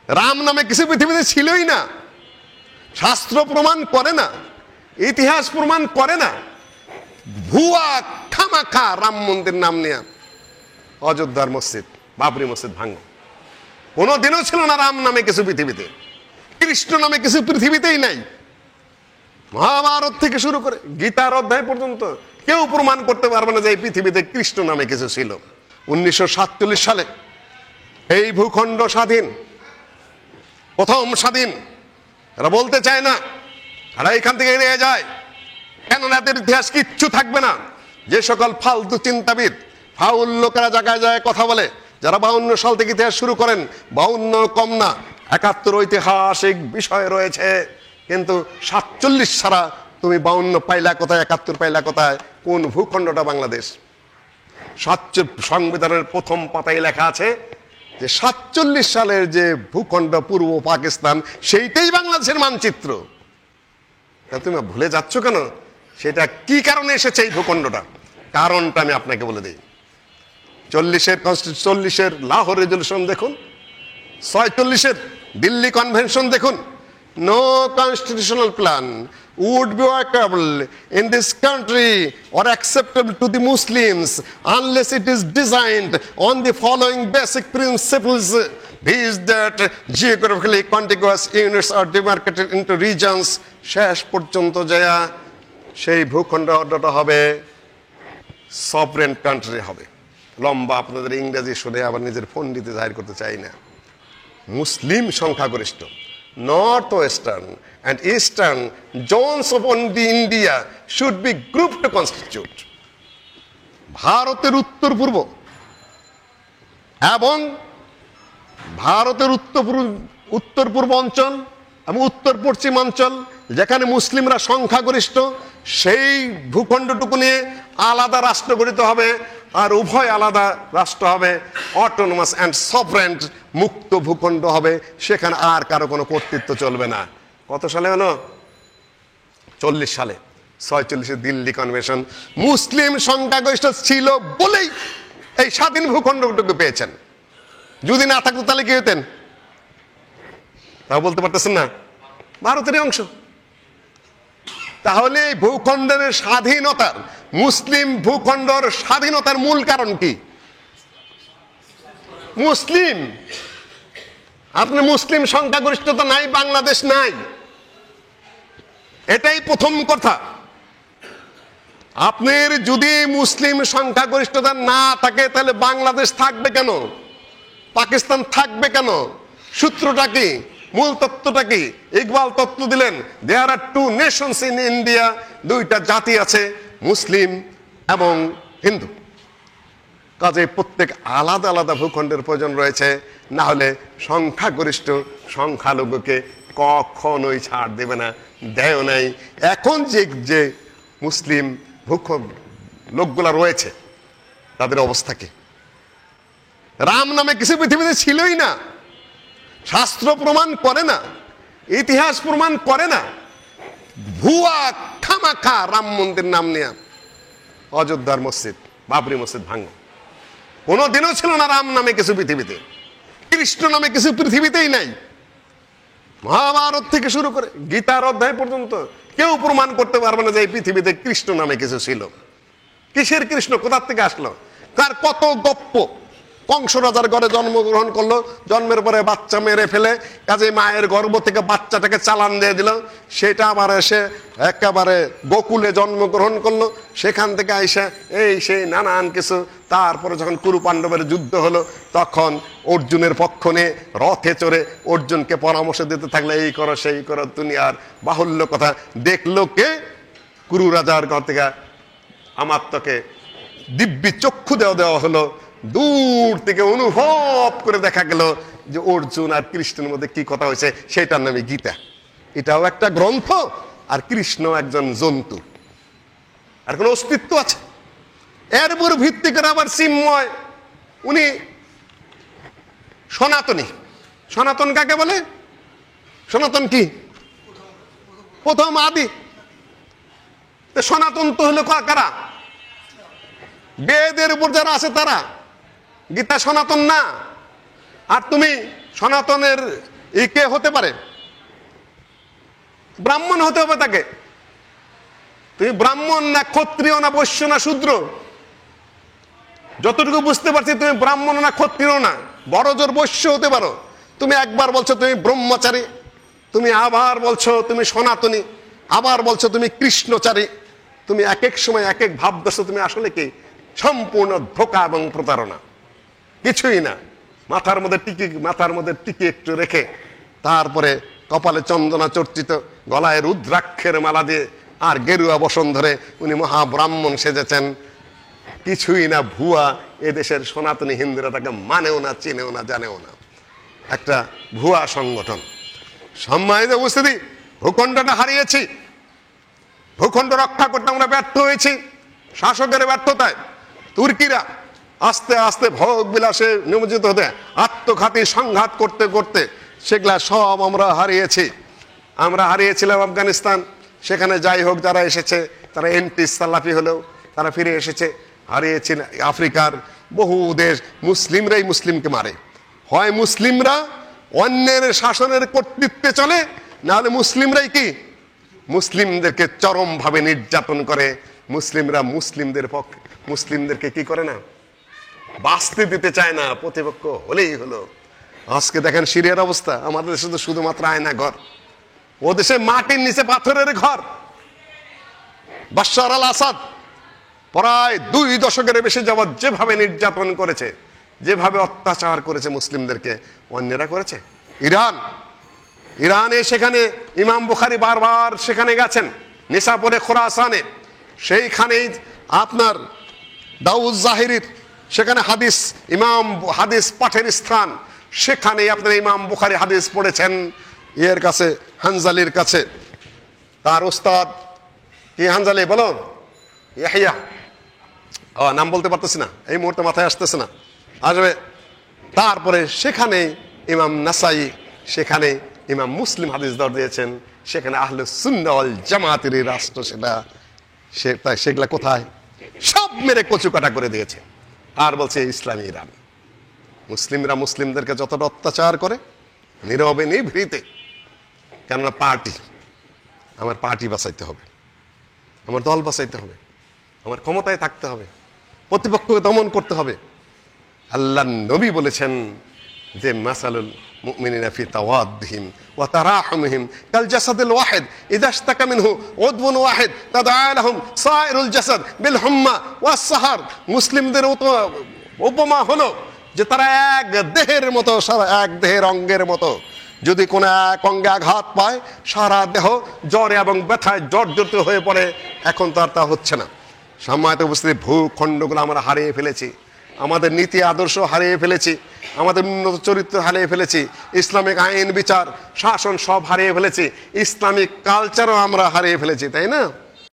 রাম নামে কিছু পৃথিবীতে ছিলই না। শাস্ত্র প্রমাণ করে না, ইতিহাস প্রমাণ করে না। ভুয়া খামাখা রাম মন্দির নাম নিয়ে অযোধ্যার মসজিদ, বাবরি মসজিদ ভাঙো। কোনোদিনও ছিল না রাম নামে কিছু পৃথিবীতে, কৃষ্ণ নামে কিছু পৃথিবীতেই নাই। মহাভারত থেকে শুরু করে গীতার অধ্যায় পর্যন্ত কেউ প্রমাণ করতে পারবে না যে এই পৃথিবীতে কৃষ্ণ নামে কিছু ছিল। 1947 সালে এই ভূখণ্ড স্বাধীন, প্রথম স্বাধীন। এরা বলতে চায় না, এরা এখান থেকে এড়িয়ে যায়, কেননা এদের ইতিহাস কিচ্ছু থাকবে না। যে সকল ফালতু চিন্তাবিদ, ফাউল লোকেরা জায়গায় যায় কথা বলে, যারা 52 সাল থেকে ইতিহাস শুরু করেন, 52 কম না, 71 ঐতিহাসিক বিষয় রয়েছে, কিন্তু 47 ছাড়া তুমি 52 পাইলা কোথায়, 71 পাইলা কোথায়? কোন ভূখণ্ডটা বাংলাদেশ? সংবিধানের প্রথম পাতায় লেখা আছে যে 47 সালের যে ভূখণ্ড পূর্ব পাকিস্তান, সেইটাই বাংলাদেশের মানচিত্র। তুমি ভুলে যাচ্ছ কেন? সেটা কি কারণে এসেছে এই ভূখণ্ডটা? কারণটা আমি আপনাকে বলে দিই। 40-এর লাহোর রেজলিউশন দেখুন, 46-এর দিল্লি কনভেনশন দেখুন। No constitutional plan would be workable in this country or acceptable to the Muslims unless it is designed on the following basic principles. These that geographically contiguous units are demarcated into regions. শেষ পর্যন্ত যায় সেই ভূখণ্ডটা হবে sovereign country হবে। লম্বা আপনাদের ইংরেজি শুনে আবার নিজের পণ্ডিতে জাহির করতে চাই না। মুসলিম সংখ্যাগরিষ্ঠ north western and eastern zones of the India should be grouped to constitute ভারতের উত্তর পূর্ব এবং ভারতের উত্তর পূর্ব অঞ্চল এবং উত্তর পশ্চিম অঞ্চল, যেখানে মুসলিমরা সংখ্যাগরিষ্ঠ, সেই ভূখণ্ডটুকু নিয়ে আলাদা রাষ্ট্র গঠিত হবে, আর উভয় আলাদা রাষ্ট্র হবে, অটোনমাস অ্যান্ড সভরেন, মুক্ত ভূখণ্ড হবে। সেখানে আর কারো কোনো কর্তৃত্ব চলবে না। কত সালে হলো? 40 সালে 46-এর দিল্লি কনভেনশন। মুসলিম সংখ্যাগরিষ্ঠ ছিল বলেই এই স্বাধীন ভূখণ্ডটুকু পেয়েছেন। যদি না থাকতো তাহলে কি হতেন? তাও বলতে পারতেছেন না, ভারতেরই অংশ। তাহলে এই ভূখণ্ডের স্বাধীনতার, মুসলিম ভূখণ্ডের স্বাধীনতার মূল কারণ কি? মুসলিম। আপনি মুসলিম সংখ্যাগরিষ্ঠতা নাই, বাংলাদেশ নাই, এটাই প্রথম কথা। আপনার যদি মুসলিম সংখ্যাগরিষ্ঠতা না থাকে তাহলে বাংলাদেশ থাকবে কেন? পাকিস্তান থাকবে কেন? সূত্রটা কি? মূল তত্ত্বটা কি? ইকবাল তত্ত্ব দিলেন, দেয়ার আর টু নেশনস ইন ইন্ডিয়া, দুইটা জাতি আছে, মুসলিম এবং হিন্দু। কাজে প্রত্যেক আলাদা আলাদা ভূখণ্ডের প্রয়োজন রয়েছে, না হলে সংখ্যাগরিষ্ঠ সংখ্যালঘুকে কখনোই ছাড় দেবে না, দেয় নাই। এখন যে মুসলিম ভূখণ্ড লোকগুলা রয়েছে তাদের অবস্থা কি? রাম নামে কিছু পৃথিবীতে ছিলই না। শাস্ত্র প্রমাণ করে না, ইতিহাস প্রমাণ করে না। ভুয়া খামাখা রাম মন্দির নাম নিয়ে অযোধ্যার মসজিদ, বাবরি মসজিদ ভাঙো। কোনোদিনও ছিল না রাম নামে কিছু পৃথিবীতে, কৃষ্ণ নামে কিছু পৃথিবীতেই নাই। মহাভারত থেকে শুরু করে গীতার অধ্যায় পর্যন্ত কেউ প্রমাণ করতে পারবে না যে এই পৃথিবীতে কৃষ্ণ নামে কিছু ছিল। কিসের কৃষ্ণ? কোথার থেকে আসলো? কার কত গপ্প। কংস রাজার ঘরে জন্মগ্রহণ করলো, জন্মের পরে বাচ্চা মেরে ফেলে, কাজে মায়ের গর্ভ থেকে বাচ্চাটাকে চালান দিয়ে দিল। সেটা আবার এসে একেবারে গোকুলে জন্মগ্রহণ করলো, সেখান থেকে আইসা এই সেই নানান কিছু। তারপরে যখন কুরু পাণ্ডবের যুদ্ধ হলো, তখন অর্জুনের পক্ষ নিয়ে রথে চড়ে অর্জুনকে পরামর্শ দিতে থাকলে, এই করো সেই করো, দুনিয়ার বাহুল্য কথা। দেখলো কে? কুরু রাজার ঘর থেকে আমাত্মকে দিব্যি চক্ষু দেওয়া হলো। দূর থেকে অনুভব করে দেখা গেল যে অর্জুন আর কৃষ্ণের মধ্যে কি কথা হয়েছে, সেটার নামে গীতা। এটাও একটা গ্রন্থ, আর কৃষ্ণ একজন জন্তু, আর কোন অস্তিত্ব আছে? এর উপর ভিত্তি করে আবার চিন্ময়, উনি সনাতনী। সনাতন কাকে বলে? সনাতন কি? প্রথম আদি। সনাতন তো হলো কারা? বেদের উপর যারা আছে তারা। গীতা সনাতন না। আর তুমি সনাতনের এ কে হতে পারে? ব্রাহ্মণ হতে হবে তাকে। তুমি ব্রাহ্মণ না ক্ষত্রিয় না বৈশ্য না শূদ্র, যতটুকু বুঝতে পারছি তুমি ব্রাহ্মণ না ক্ষত্রিয় না, বড় জোর বৈশ্য হতে পারো। তুমি একবার বলছো তুমি ব্রহ্মচারী, তুমি আবার বলছো তুমি সনাতনী, আবার বলছো তুমি কৃষ্ণচারী। তুমি এক এক সময় এক এক ভাব দর্শ, তুমি আসলে কি? সম্পূর্ণ ধোঁকা এবং প্রতারণা, কিছুই না। মাথার মধ্যে টিকে একটু রেখে তারপরে কপালে চন্দনা চর্চিত, গলায় রুদ্রাক্ষের মালা দিয়ে আর গেরুয়া বসন ধরে উনি মহাব্রাহ্মণ সেজেছেন। কিছুই না, ভুয়া। এদেশের সনাতনী হিন্দুরা তাকে মানেও না, চিনেও না, জানেও না। একটা ভুয়া সংগঠন। সম্মানিত উপস্থিতি, ভূখণ্ডটা হারিয়েছি, ভূখণ্ড রক্ষা করতে আমরা ব্যর্থ হয়েছি শাসকের ব্যর্থতায়। তুর্কিরা আস্তে আস্তে ভোগ বিলাসে নিমজ্জিত হতে, আত্মঘাতী সংঘাত করতে করতে সেগুলা সব আমরা হারিয়েছি। আমরা হারিয়েছিলাম আফগানিস্তান, সেখানে যাই হোক যারা এসেছে তারা এন্টি সালাফি হলেও তারা ফিরে এসেছে। হারিয়েছি আফ্রিকার বহু দেশ, মুসলিমরাই মুসলিমকে মারে। হয় মুসলিমরা অন্যের শাসনের কর্তৃত্বে চলে, নাহলে মুসলিমরাই কি মুসলিমদেরকে চরমভাবে নির্যাতন করে। মুসলিমরা মুসলিমদেরকে কি করে না, বাঁচতে দিতে চায় না, প্রতিপক্ষ হলেই হলো। আজকে দেখেন সিরিয়ার অবস্থা। আমাদের দেশে তো শুধুমাত্র আয়না ঘর, ও দেশে মাটির নিচে পাথরের ঘর। বাশার আল আসাদ প্রায় 2 দশকের বেশি যাবৎ যেভাবে নির্যাতন করেছে, যেভাবে অত্যাচার করেছে মুসলিমদেরকে, অন্যেরা করেছে। ইরানে সেখানে ইমাম বুখারী বারবার সেখানে গেছেন, নিসাপুরে খোরাসানে, সেইখানেই আপনার দাউদ জাহিরির সেখানে হাদিস পাঠের স্থান, সেখানেই আপনার ইমাম বুখারী হাদিস পড়েছেন এর কাছে, হানজালির কাছে। তার উস্তাদ কি হানজালি বলো? ইয়াহিয়া, নাম বলতে পারতেছি না এই মুহূর্তে, মাথায় আসতেছে না, আসবে। তারপরে সেখানে ইমাম নাসাই, সেখানে ইমাম মুসলিম হাদিস দর দিয়েছেন, সেখানে আহলে সুন্নাহ ওয়াল জামাতের রাষ্ট্র। সেগুলা কোথায়? সব মেরে কচুকাটা করে দিয়েছে। আর বলছে ইসলামী ইরান। মুসলিমরা মুসলিমদেরকে যতটা অত্যাচার করে নীরবে নিভৃতে, কেননা আমার পার্টি বাঁচাইতে হবে, আমার দল বাঁচাইতে হবে, আমার ক্ষমতায় থাকতে হবে, প্রতিপক্ষকে দমন করতে হবে। আল্লাহ নবী বলেছেন যে মাসালুল মুমিনিনা ফি তাওয়াদ্দিহিম ওয়া তারাহুমিহিম কাল জাসাদিল ওয়াহিদ ইযা ইশতাকা মিনহু উদওয়ুন ওয়াহিদ তাদআ লাহুম সাইরুল জাসাদ বিল হুম্মা ওয়াস সাহার। মুসলিমদের উপমা হলো যে তারা এক দেহের মতো, সারা এক দেহের অঙ্গের মতো। যদি কোনো এক অঙ্গে আঘাত পায়, সারা দেহ জ্বরে এবং ব্যথায় জর্জরিত হয়ে পড়ে। এখন তো আর তা হচ্ছে না। সম্মানিত উপস্থিতি, ভূখণ্ডগুলো আমরা হারিয়ে ফেলেছি, আমাদের নীতি আদর্শ হারিয়ে ফেলেছি, আমাদের উন্নত চরিত্র হারিয়ে ফেলেছি, ইসলামিক আইন বিচার শাসন সব হারিয়ে ফেলেছি, ইসলামিক কালচারও আমরা হারিয়ে ফেলেছি, তাই না?